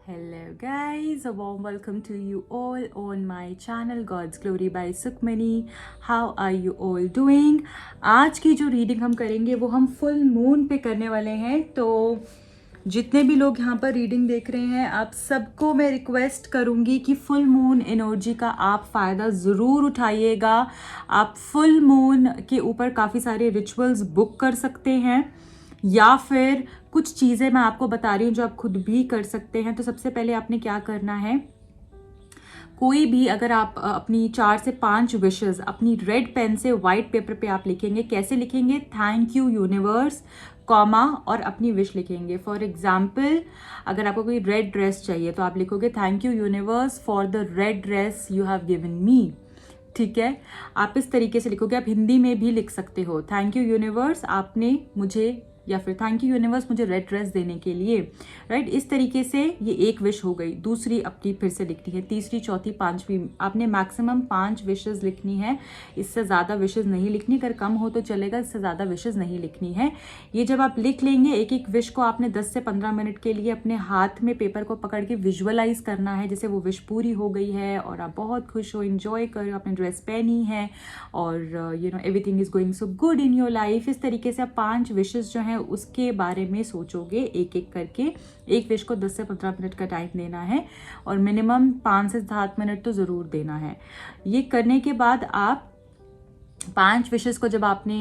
Hello guys, a warm welcome to you all on my channel God's Glory by Sukhmani. How are you all doing? आज की जो reading हम करेंगे वो हम फुल मून पे करने वाले हैं। तो जितने भी लोग यहाँ पर रीडिंग देख रहे हैं, आप सबको मैं रिक्वेस्ट करूँगी कि फुल मून एनर्जी का आप फ़ायदा ज़रूर उठाइएगा। आप फुल मून के ऊपर काफ़ी सारे रिचुअल्स बुक कर सकते हैं या फिर कुछ चीज़ें मैं आपको बता रही हूँ जो आप खुद भी कर सकते हैं। तो सबसे पहले आपने क्या करना है, कोई भी अगर आप अपनी 4 से 5 विशेस अपनी रेड पेन से वाइट पेपर पे आप लिखेंगे। कैसे लिखेंगे? थैंक यू यूनिवर्स, कॉमा और अपनी विश लिखेंगे। फॉर एग्जाम्पल, अगर आपको कोई रेड ड्रेस चाहिए तो आप लिखोगे thank you universe for the red dress you have given me. ठीक है, आप इस तरीके से लिखोगे। आप हिंदी में भी लिख सकते हो, थैंक यू यूनिवर्स आपने मुझे, या फिर थैंक यू यूनिवर्स मुझे रेड ड्रेस देने के लिए। राइट, इस तरीके से ये एक विश हो गई। दूसरी अपनी फिर से लिखनी है, तीसरी, चौथी, पांचवी। आपने मैक्सिमम 5 विशेस लिखनी है, इससे ज़्यादा विशेस नहीं लिखनी। अगर कम हो तो चलेगा, इससे ज़्यादा विशेस नहीं लिखनी है। ये जब आप लिख लेंगे, एक एक विश को आपने 10 से 15 मिनट के लिए अपने हाथ में पेपर को पकड़ के विजुअलाइज करना है जैसे वो विश पूरी हो गई है और आप बहुत खुश हो, इंजॉय कर रहे हो, आपने ड्रेस पहनी है और everything is going so good in your life. इस तरीके से आप 5 विशेस जो हैं उसके बारे में सोचोगे एक एक करके। एक विश को 10 से 15 मिनट का टाइम देना है और मिनिमम 5 से 7 मिनट तो ज़रूर देना है। ये करने के बाद आप 5 विशेस को जब आपने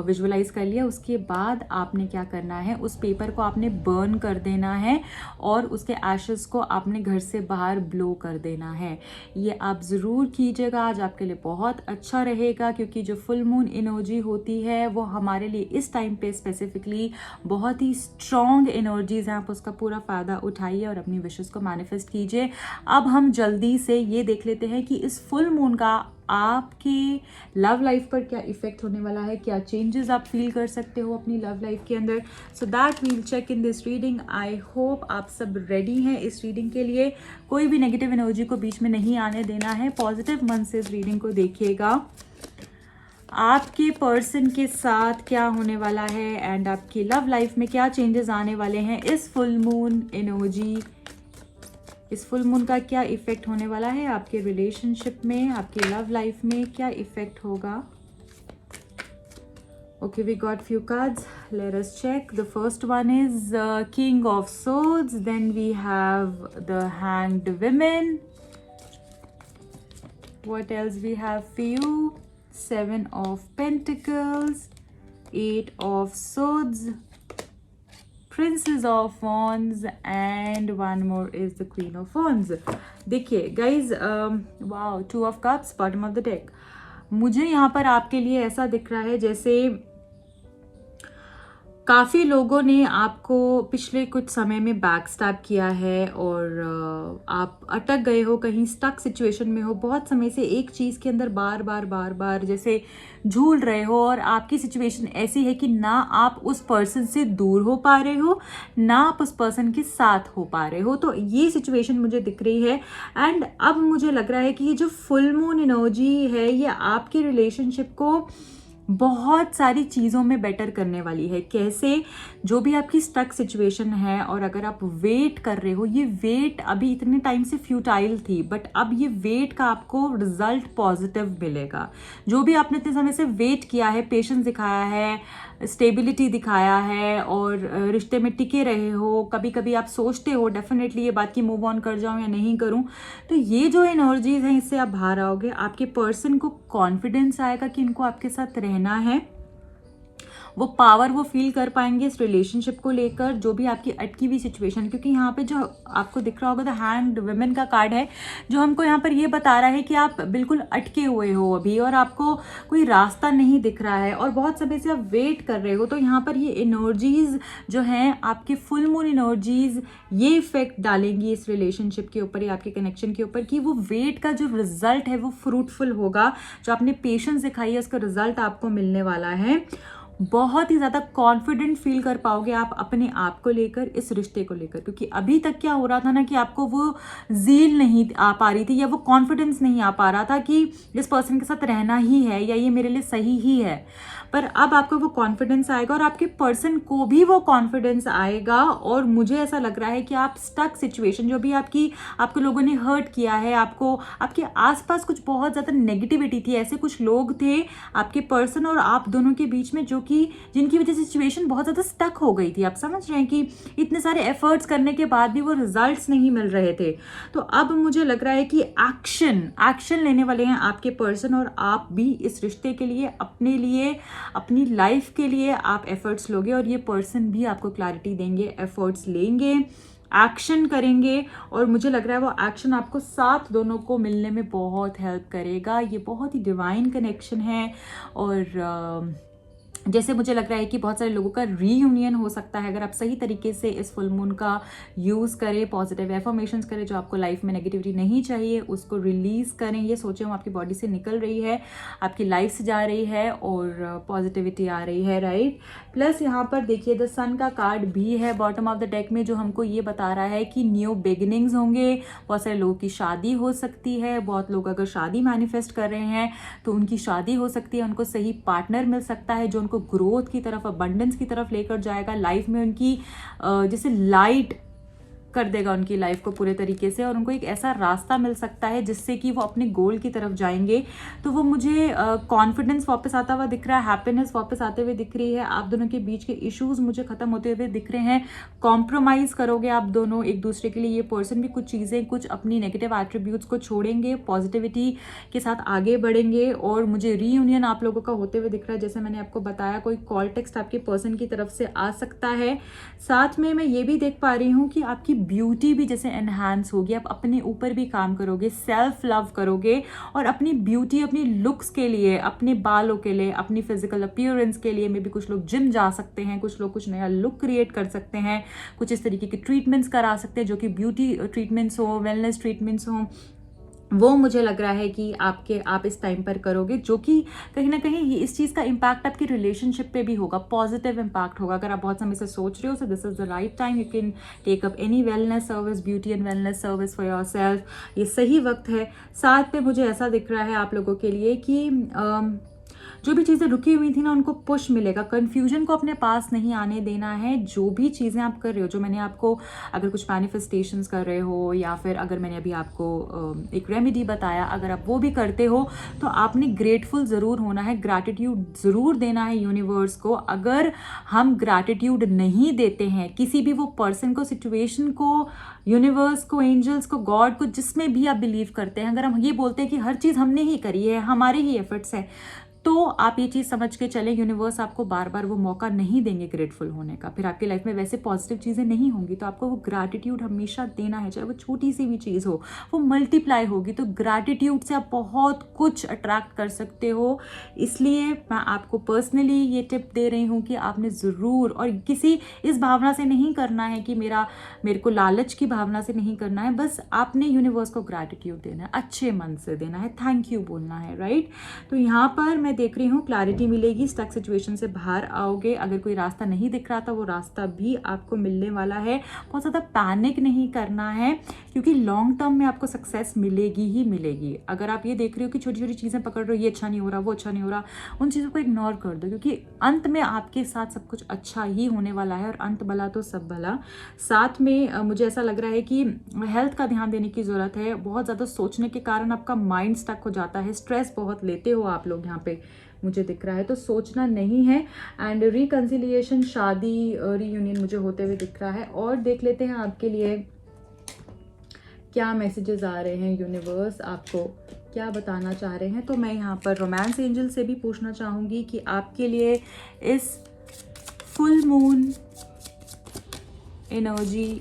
विजुअलाइज कर लिया, उसके बाद आपने क्या करना है, उस पेपर को आपने बर्न कर देना है और उसके एशेस को आपने घर से बाहर ब्लो कर देना है। ये आप ज़रूर कीजिएगा, आज आपके लिए बहुत अच्छा रहेगा क्योंकि जो फुल मून एनर्जी होती है वो हमारे लिए इस टाइम पे स्पेसिफिकली बहुत ही स्ट्रॉन्ग एनर्जीज हैं। आप उसका पूरा फ़ायदा उठाइए और अपनी विशेस को मैनिफेस्ट कीजिए। अब हम जल्दी से ये देख लेते हैं कि इस फुल मून का आपके लव लाइफ पर क्या इफेक्ट होने वाला है, क्या चेंजेस आप फील कर सकते हो अपनी लव लाइफ के अंदर। So that we'll check in this reading. I hope आप सब रेडी हैं इस रीडिंग के लिए। कोई भी नेगेटिव एनर्जी को बीच में नहीं आने देना है, पॉजिटिव मन से इस रीडिंग को देखिएगा। आपके पर्सन के साथ क्या होने वाला है एंड आपकी लव लाइफ में क्या चेंजेस आने वाले हैं इस फुल मून एनर्जी, इस फुल मून का क्या इफेक्ट होने वाला है आपके रिलेशनशिप में, आपकी लव लाइफ में क्या इफेक्ट होगा। Okay, we got few cards, let us check. The first one is king of swords, then we have the hanged women. What else we have for you? 7 of pentacles, 8 of swords, Princess of Wands and one more is the Queen of Wands. देखिए guys, wow, 2 of Cups, bottom of the deck। मुझे यहाँ पर आपके लिए ऐसा दिख रहा है जैसे काफ़ी लोगों ने आपको पिछले कुछ समय में बैक स्टैब किया है और आप अटक गए हो, कहीं स्टक सिचुएशन में हो। बहुत समय से एक चीज़ के अंदर बार बार जैसे झूल रहे हो और आपकी सिचुएशन ऐसी है कि ना आप उस पर्सन से दूर हो पा रहे हो, ना आप उस पर्सन के साथ हो पा रहे हो। तो ये सिचुएशन मुझे दिख रही है एंड अब मुझे लग रहा है कि ये जो फुल मून एनर्जी है ये आपके रिलेशनशिप को बहुत सारी चीज़ों में बेटर करने वाली है। कैसे? जो भी आपकी स्टक सिचुएशन है और अगर आप वेट कर रहे हो, ये वेट अभी इतने टाइम से फ्यूटाइल थी, बट अब ये वेट का आपको रिजल्ट पॉजिटिव मिलेगा। जो भी आपने इतने समय से वेट किया है, पेशेंस दिखाया है, स्टेबिलिटी दिखाया है और रिश्ते में टिके रहे हो, कभी कभी आप सोचते हो डेफिनेटली ये बात कि मूव ऑन कर जाऊं या नहीं करूं, तो ये जो एनर्जीज हैं इससे आप बाहर आओगे। आपके पर्सन को कॉन्फिडेंस आएगा कि इनको आपके साथ रहना है, वो पावर वो फील कर पाएंगे इस रिलेशनशिप को लेकर, जो भी आपकी अटकी हुई सिचुएशन। क्योंकि यहाँ पे जो आपको दिख रहा होगा द हैंग्ड वुमेन का कार्ड है जो हमको यहाँ पर ये बता रहा है कि आप बिल्कुल अटके हुए हो अभी और आपको कोई रास्ता नहीं दिख रहा है और बहुत समय से आप वेट कर रहे हो। तो यहाँ पर ये एनर्जीज जो हैं आपके फुल मून एनर्जीज ये इफेक्ट डालेंगी इस रिलेशनशिप के ऊपर या आपके कनेक्शन के ऊपर कि वो वेट का जो रिजल्ट है वो फ्रूटफुल होगा। जो आपने पेशेंस दिखाई है उसका रिजल्ट आपको मिलने वाला है। बहुत ही ज़्यादा कॉन्फिडेंट फील कर पाओगे आप अपने आप को लेकर, इस रिश्ते को लेकर। क्योंकि अभी तक क्या हो रहा था ना कि आपको वो ज़ील नहीं आ पा रही थी या वो कॉन्फिडेंस नहीं आ पा रहा था कि इस पर्सन के साथ रहना ही है या ये मेरे लिए सही ही है। पर अब आपको वो कॉन्फिडेंस आएगा और आपके पर्सन को भी वो कॉन्फिडेंस आएगा। और मुझे ऐसा लग रहा है कि आप स्टक सिचुएशन, जो भी आपको लोगों ने हर्ट किया है, आपको आपके आसपास कुछ बहुत ज़्यादा नेगेटिविटी थी, ऐसे कुछ लोग थे आपके पर्सन और आप दोनों के बीच में जो कि जिनकी वजह से सिचुएशन बहुत ज़्यादा स्टक हो गई थी। आप समझ रहे हैं कि इतने सारे एफर्ट्स करने के बाद भी वो रिजल्ट्स नहीं मिल रहे थे। तो अब मुझे लग रहा है कि एक्शन लेने वाले हैं आपके पर्सन और आप भी इस रिश्ते के लिए, अपने लिए, अपनी लाइफ के लिए आप एफर्ट्स लोगे और ये पर्सन भी आपको क्लैरिटी देंगे, एफर्ट्स लेंगे, एक्शन करेंगे। और मुझे लग रहा है वो एक्शन आपको साथ दोनों को मिलने में बहुत हेल्प करेगा। ये बहुत ही डिवाइन कनेक्शन है। और जैसे मुझे लग रहा है कि बहुत सारे लोगों का रीयूनियन हो सकता है अगर आप सही तरीके से इस फुल मून का यूज़ करें, पॉजिटिव एफर्मेशंस करें, जो आपको लाइफ में नेगेटिविटी नहीं चाहिए उसको रिलीज़ करें। ये सोचें वो आपकी बॉडी से निकल रही है, आपकी लाइफ से जा रही है और पॉजिटिविटी आ रही है, राइट। प्लस यहाँ पर देखिए द सन का कार्ड भी है बॉटम ऑफ द डेक में, जो हमको ये बता रहा है कि न्यू बिगिनिंग्स होंगे। बहुत सारे लोगों की शादी हो सकती है, बहुत लोग अगर शादी मैनिफेस्ट कर रहे हैं तो उनकी शादी हो सकती है, उनको सही पार्टनर मिल सकता है जो उनको ग्रोथ की तरफ, अबंडेंस की तरफ लेकर जाएगा, लाइफ में उनकी जैसे लाइट कर देगा उनकी लाइफ को पूरे तरीके से, और उनको एक ऐसा रास्ता मिल सकता है जिससे कि वो अपने गोल की तरफ जाएंगे। तो वो मुझे कॉन्फिडेंस वापस आता हुआ दिख रहा है, हैप्पीनेस वापस आते हुए दिख रही है, आप दोनों के बीच के इश्यूज मुझे खत्म होते हुए दिख रहे हैं। कॉम्प्रोमाइज़ करोगे आप दोनों एक दूसरे के लिए, ये पर्सन भी कुछ चीज़ें, कुछ अपनी नेगेटिव एट्रीब्यूट्स को छोड़ेंगे, पॉजिटिविटी के साथ आगे बढ़ेंगे। और मुझे रीयूनियन आप लोगों का होते हुए दिख रहा है, जैसे मैंने आपको बताया कोई कॉल टेक्स्ट आपके पर्सन की तरफ से आ सकता है। साथ में मैं ये भी देख पा रही हूँ कि आपकी ब्यूटी भी जैसे एनहांस होगी, आप अपने ऊपर भी काम करोगे, सेल्फ लव करोगे और अपनी ब्यूटी, अपनी लुक्स के लिए, अपने बालों के लिए, अपनी फिजिकल अपीयरेंस के लिए में भी कुछ लोग जिम जा सकते हैं, कुछ लोग कुछ नया लुक क्रिएट कर सकते हैं, कुछ इस तरीके के ट्रीटमेंट्स करा सकते हैं जो कि ब्यूटी ट्रीटमेंट्स हो, वेलनेस ट्रीटमेंट्स हो। वो मुझे लग रहा है कि आप इस टाइम पर करोगे, जो कि कहीं ना कहीं इस चीज़ का इम्पैक्ट आपकी रिलेशनशिप पे भी होगा, पॉजिटिव इम्पैक्ट होगा। अगर आप बहुत समय से सोच रहे हो, so this is the right time, you can take up any wellness service, beauty and wellness service for योर सेल्फ। ये सही वक्त है। साथ में मुझे ऐसा दिख रहा है आप लोगों के लिए कि जो भी चीज़ें रुकी हुई थी ना उनको पुश मिलेगा, कन्फ्यूजन को अपने पास नहीं आने देना है। जो भी चीज़ें आप कर रहे हो, जो मैंने आपको, अगर कुछ मैनिफेस्टेशंस कर रहे हो या फिर अगर मैंने अभी आपको एक रेमेडी बताया, अगर आप वो भी करते हो तो आपने ग्रेटफुल ज़रूर होना है, ग्रैटिट्यूड ज़रूर देना है यूनिवर्स को। अगर हम ग्रैटिट्यूड नहीं देते हैं किसी भी वो पर्सन को, सिचुएशन को, यूनिवर्स को, एंजल्स को, गॉड को, जिसमें भी आप बिलीव करते हैं, अगर हम ये बोलते हैं कि हर चीज़ हमने ही करी है, हमारे ही एफर्ट्स है, तो आप ये चीज़ समझ के चले, यूनिवर्स आपको बार बार वो मौका नहीं देंगे ग्रेटफुल होने का। फिर आपकी लाइफ में वैसे पॉजिटिव चीज़ें नहीं होंगी। तो आपको वो ग्रैटिट्यूड हमेशा देना है, चाहे वो छोटी सी भी चीज़ हो, वो मल्टीप्लाई होगी। तो ग्रैटिट्यूड से आप बहुत कुछ अट्रैक्ट कर सकते हो। इसलिए मैं आपको पर्सनली ये टिप दे रही हूँ कि आपने ज़रूर, और किसी इस भावना से नहीं करना है कि मेरे को लालच की भावना से नहीं करना है, बस आपने यूनिवर्स को ग्रैटिट्यूड देना है, अच्छे मन से देना है, थैंक यू बोलना है, राइट। तो यहाँ पर मैं देख रही हूँ क्लैरिटी मिलेगी, स्टक सिचुएशन से बाहर आओगे। अगर कोई रास्ता नहीं दिख रहा था, वो रास्ता भी आपको मिलने वाला है। बहुत ज़्यादा पैनिक नहीं करना है, क्योंकि लॉन्ग टर्म में आपको सक्सेस मिलेगी ही मिलेगी। अगर आप ये देख रहे हो कि छोटी छोटी चीज़ें पकड़ रहे हो, ये अच्छा नहीं हो रहा, वो अच्छा नहीं हो रहा, उन चीज़ों को इग्नोर कर दो, क्योंकि अंत में आपके साथ सब कुछ अच्छा ही होने वाला है। और अंत भला तो सब भला। साथ में मुझे ऐसा लग रहा है कि हेल्थ का ध्यान देने की ज़रूरत है। बहुत ज़्यादा सोचने के कारण आपका माइंड स्टक हो जाता है, स्ट्रेस बहुत लेते हो आप लोग यहाँ पे, मुझे दिख रहा है। तो सोचना नहीं है। एंड रिकंसिलिएशन, शादी, रीयूनियन मुझे होते हुए दिख रहा है। और देख लेते हैं आपके लिए क्या मैसेजेस आ रहे हैं, यूनिवर्स आपको क्या बताना चाह रहे हैं। तो मैं यहाँ पर रोमांस एंजल से भी पूछना चाहूँगी कि आपके लिए इस फुल मून एनर्जी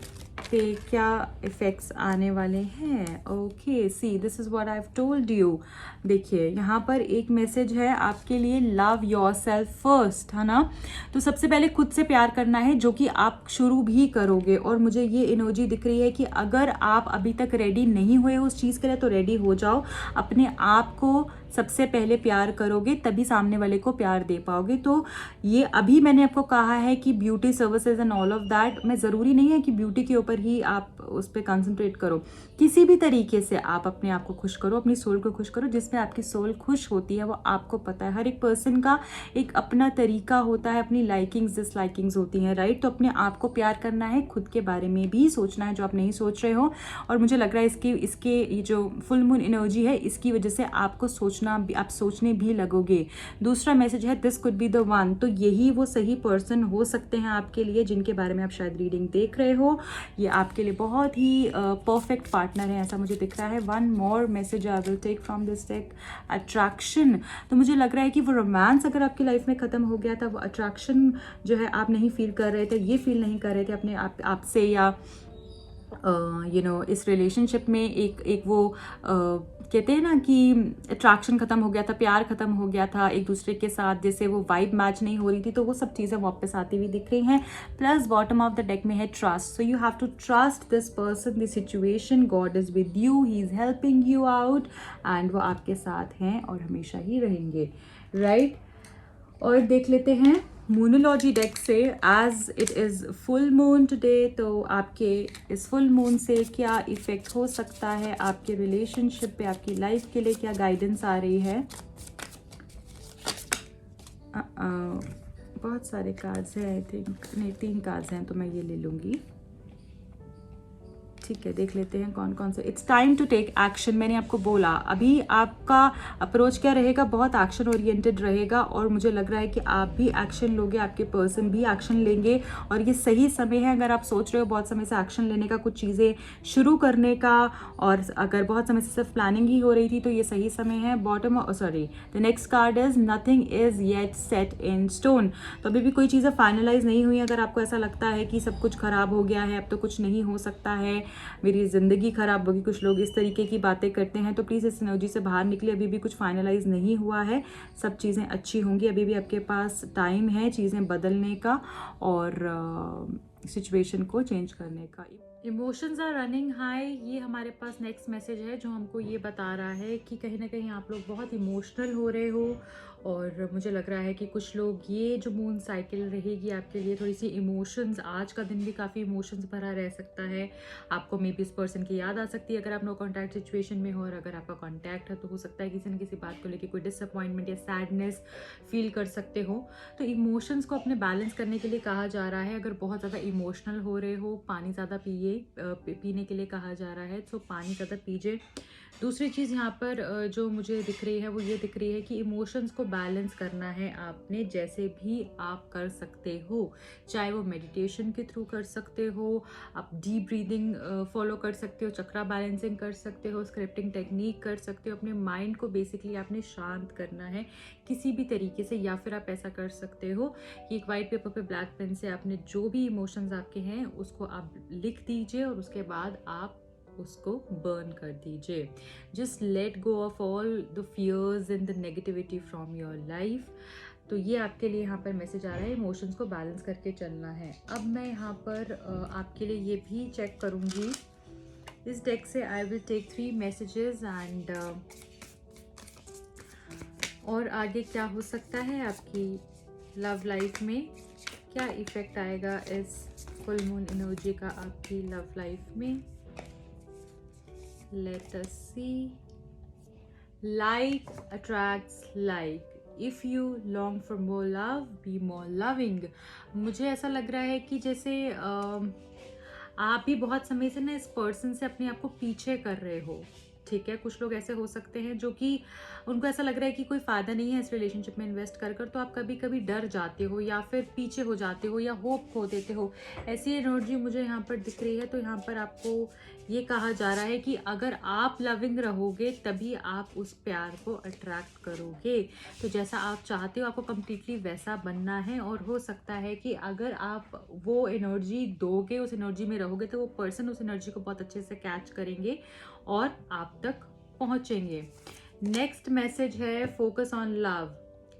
पे क्या इफ़ेक्ट्स आने वाले हैं। Okay, see this is what I have told you. देखिए यहाँ पर एक मैसेज है आपके लिए, लव योर सेल्फ फर्स्ट, है ना। तो सबसे पहले खुद से प्यार करना है, जो कि आप शुरू भी करोगे। और मुझे ये एनर्जी दिख रही है कि अगर आप अभी तक रेडी नहीं हुए उस चीज़ के लिए, तो रेडी हो जाओ। अपने आप को सबसे पहले प्यार करोगे तभी सामने वाले को प्यार दे पाओगे। तो ये अभी मैंने आपको कहा है कि beauty services and all of that, मैं ज़रूरी नहीं है कि ब्यूटी के ऊपर ही आप उस पर कंसंट्रेट करो, किसी भी तरीके से आप अपने आप को खुश करो, अपनी सोल को खुश करो। जिसमें आपकी सोल खुश होती है वो आपको पता है। हर एक पर्सन का एक अपना तरीका होता है, अपनी लाइकिंग्स डिसलाइकिंग्स होती हैं, राइट। तो अपने आप को प्यार करना है, खुद के बारे में भी सोचना है जो आप नहीं सोच रहे हो। और मुझे लग रहा है इसके ये जो फुल मून एनर्जी है इसकी वजह से आपको सोचना भी, आप सोचने भी लगोगे। दूसरा मैसेज है this could be the one, तो यही वो सही पर्सन हो सकते हैं आपके लिए जिनके बारे में आप शायद रीडिंग देख रहे हो। ये आपके लिए बहुत ही परफेक्ट पार्टनर है, ऐसा मुझे दिख रहा है। One more message I will take from this deck, attraction. तो मुझे लग रहा है कि वो रोमांस अगर आपकी लाइफ में ख़त्म हो गया था, वो अट्रैक्शन जो है आप नहीं फील कर रहे थे, ये फील नहीं कर रहे थे अपने आपसे, या इस रिलेशनशिप में एक वो कहते हैं ना कि अट्रैक्शन ख़त्म हो गया था, प्यार ख़त्म हो गया था एक दूसरे के साथ, जैसे वो वाइब मैच नहीं हो रही थी, तो वो सब चीज़ें वापस आती हुई दिख रही हैं। Plus bottom of the deck में है trust, so you have to trust this person, this situation, God is with you, he is helping you out and वो आपके साथ हैं और हमेशा ही रहेंगे, राइट। और देख लेते हैं मूनोलॉजी डेक से, as it is full moon today, तो आपके इस फुल मून से क्या इफ़ेक्ट हो सकता है आपके रिलेशनशिप पे, आपकी लाइफ के लिए क्या गाइडेंस आ रही है। बहुत सारे कार्ड्स हैं, आई थिंक नहीं 3 कार्ड्स हैं, तो मैं ये ले लूँगी। ठीक है, देख लेते हैं कौन कौन से। It's time to take action, मैंने आपको बोला अभी आपका अप्रोच क्या रहेगा, बहुत एक्शन ओरिएंटेड रहेगा। और मुझे लग रहा है कि आप भी एक्शन लोगे, आपके पर्सन भी एक्शन लेंगे, और ये सही समय है। अगर आप सोच रहे हो बहुत समय से एक्शन लेने का, कुछ चीज़ें शुरू करने का, और अगर बहुत समय से सिर्फ प्लानिंग ही हो रही थी, तो ये सही समय है। The next card is nothing is yet set in stone, तो अभी भी कोई चीज़ें फाइनलाइज नहीं हुई। अगर आपको ऐसा लगता है कि सब कुछ खराब हो गया है, अब तो कुछ नहीं हो सकता है, मेरी ज़िंदगी ख़राब होगी, कुछ लोग इस तरीके की बातें करते हैं, तो प्लीज़ इस एनर्जी से बाहर निकले। अभी भी कुछ फाइनलाइज नहीं हुआ है, सब चीज़ें अच्छी होंगी, अभी भी आपके पास टाइम है चीज़ें बदलने का और सिचुएशन को चेंज करने का। इमोशंस आर रनिंग हाई, ये हमारे पास नेक्स्ट मैसेज है जो हमको ये बता रहा है कि कहीं ना कहीं आप लोग बहुत इमोशनल हो रहे हो। और मुझे लग रहा है कि कुछ लोग, ये जो मून साइकिल रहेगी आपके लिए थोड़ी सी इमोशंस, आज का दिन भी काफ़ी इमोशंस भरा रह सकता है। आपको मे बी इस पर्सन की याद आ सकती है अगर आप नो कॉन्टैक्ट सिचुएशन में हो, और अगर आपका कॉन्टैक्ट है तो हो सकता है किसी न किसी बात को लेकर कोई डिसअपॉइंटमेंट या सैडनेस फील कर सकते हो। तो इमोशंस को अपने बैलेंस करने के लिए कहा जा रहा है। अगर बहुत ज़्यादा इमोशनल हो रहे हो, पानी ज़्यादा पीने के लिए कहा जा रहा है, तो पानी ज़्यादा पीजिए। दूसरी चीज़ यहाँ पर जो मुझे दिख रही है वो ये दिख रही है कि इमोशंस को बैलेंस करना है आपने, जैसे भी आप कर सकते हो, चाहे वो मेडिटेशन के थ्रू कर सकते हो, आप डीप ब्रीदिंग फॉलो कर सकते हो, चक्रा बैलेंसिंग कर सकते हो, स्क्रिप्टिंग टेक्निक कर सकते हो। अपने माइंड को बेसिकली आपने शांत करना है किसी भी तरीके से, या फिर आप ऐसा कर सकते हो कि एक वाइट पेपर पे ब्लैक पेन से आपने जो भी इमोशंस आपके हैं उसको आप लिख दीजिए, और उसके बाद आप उसको बर्न कर दीजिए। Just let go of all the fears and the negativity from your life. तो ये आपके लिए यहाँ पर मैसेज आ रहा है, इमोशंस को बैलेंस करके चलना है। अब मैं यहाँ पर आपके लिए ये भी चेक करूँगी इस डेक से। I will take 3 messages and और आगे क्या हो सकता है आपकी लव लाइफ में, क्या इफ़ेक्ट आएगा इस फुल मून एनर्जी का आपकी लव लाइफ में। Let us see. Like attracts like. If you long for more love, be more loving. मुझे ऐसा लग रहा है कि जैसे आप भी बहुत समय से ना इस पर्सन से अपने आप को पीछे कर रहे हो, ठीक है। कुछ लोग ऐसे हो सकते हैं जो कि उनको ऐसा लग रहा है कि कोई फ़ायदा नहीं है इस रिलेशनशिप में इन्वेस्ट कर कर, तो आप कभी कभी डर जाते हो या फिर पीछे हो जाते हो या होप खो देते हो। ऐसी एनर्जी मुझे यहाँ पर दिख रही है। तो यहाँ पर आपको ये कहा जा रहा है कि अगर आप लविंग रहोगे तभी आप उस प्यार को अट्रैक्ट करोगे। तो जैसा आप चाहते हो आपको कम्प्लीटली वैसा बनना है, और हो सकता है कि अगर आप वो एनर्जी दोगे, उस एनर्जी में रहोगे, तो वो पर्सन उस एनर्जी को बहुत अच्छे से कैच करेंगे और आप तक पहुंचेंगे। नेक्स्ट मैसेज है focus on love.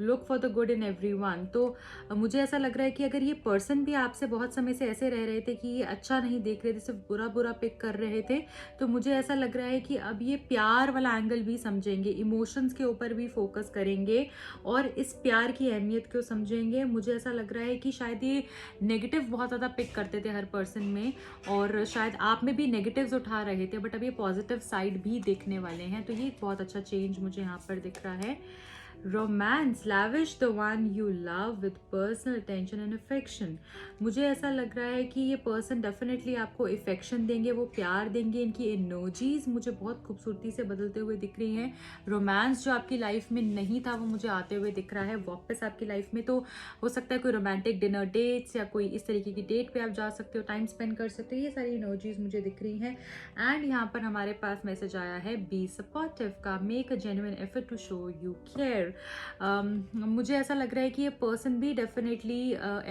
Look for the good in everyone. तो मुझे ऐसा लग रहा है कि अगर ये पर्सन भी आपसे बहुत समय से ऐसे रह रहे थे कि ये अच्छा नहीं देख रहे थे, सिर्फ बुरा बुरा पिक कर रहे थे, तो मुझे ऐसा लग रहा है कि अब ये प्यार वाला एंगल भी समझेंगे, इमोशंस के ऊपर भी फोकस करेंगे और इस प्यार की अहमियत को समझेंगे। मुझे ऐसा लग रहा है कि शायद ये नेगेटिव बहुत ज़्यादा पिक करते थे हर पर्सन में, और शायद आप में भी नेगेटिव्स उठा रहे थे, बट अब ये पॉजिटिव साइड भी देखने वाले हैं। तो ये एक बहुत अच्छा चेंज मुझे यहाँ पर दिख रहा है। Romance, lavish the one you love with personal attention and affection। मुझे ऐसा लग रहा है कि ये पर्सन डेफिनेटली आपको इफेक्शन देंगे, वो प्यार देंगे। इनकी एनर्जीज मुझे बहुत खूबसूरती से बदलते हुए दिख रही हैं। रोमांस जो आपकी लाइफ में नहीं था वो मुझे आते हुए दिख रहा है वापस आपकी लाइफ में। तो हो सकता है कोई रोमांटिक डिनर डेट्स या कोई इस तरीके की डेट पे आप जा सकते हो, टाइम स्पेंड कर सकते हो। ये सारी एनर्जीज मुझे दिख रही हैं। एंड यहाँ पर हमारे पास मैसेज आया है बी सपोर्टिव का, make a genuine effort to show you care. मुझे ऐसा लग रहा है कि ये पर्सन भी डेफिनेटली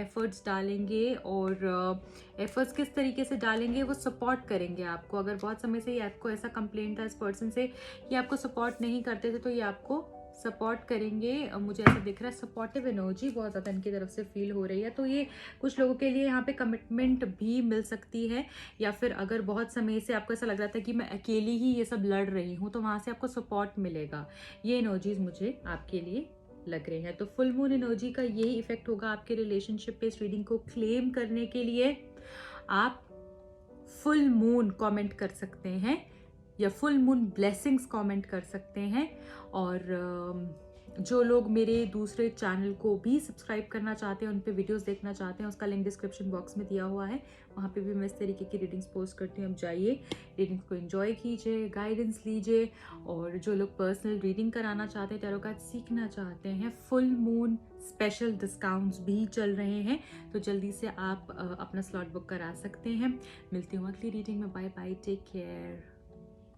एफर्ट्स डालेंगे, और एफर्ट्स किस तरीके से डालेंगे, वो सपोर्ट करेंगे आपको। अगर बहुत समय से ये आपको ऐसा कंप्लेंट था इस पर्सन से कि आपको सपोर्ट नहीं करते थे, तो ये आपको सपोर्ट करेंगे। मुझे ऐसा दिख रहा है सपोर्टिव एनर्जी बहुत ज़्यादा इनकी तरफ से फील हो रही है। तो ये कुछ लोगों के लिए यहाँ पे कमिटमेंट भी मिल सकती है, या फिर अगर बहुत समय से आपको ऐसा लग रहा था कि मैं अकेली ही ये सब लड़ रही हूँ, तो वहाँ से आपको सपोर्ट मिलेगा। ये एनर्जीज मुझे आपके लिए लग रहे हैं। तो फुल मून एनर्जी का यही इफेक्ट होगा आपके रिलेशनशिप पे। इस रीडिंग को क्लेम करने के लिए आप फुल मून कमेंट कर सकते हैं या फुल मून ब्लेसिंग्स कमेंट कर सकते हैं। और जो लोग मेरे दूसरे चैनल को भी सब्सक्राइब करना चाहते हैं, उन पे वीडियोस देखना चाहते हैं, उसका लिंक डिस्क्रिप्शन बॉक्स में दिया हुआ है। वहाँ पे भी मैं इस तरीके की रीडिंग्स पोस्ट करती हूँ। अब जाइए रीडिंग्स को एंजॉय कीजिए, गाइडेंस लीजिए। और जो लोग पर्सनल रीडिंग कराना चाहते हैं, टैरो कार्ड सीखना चाहते हैं, फुल मून स्पेशल डिस्काउंट्स भी चल रहे हैं, तो जल्दी से आप अपना स्लॉट बुक करा सकते हैं। मिलती हूँ अगली रीडिंग में। Bye bye, take care.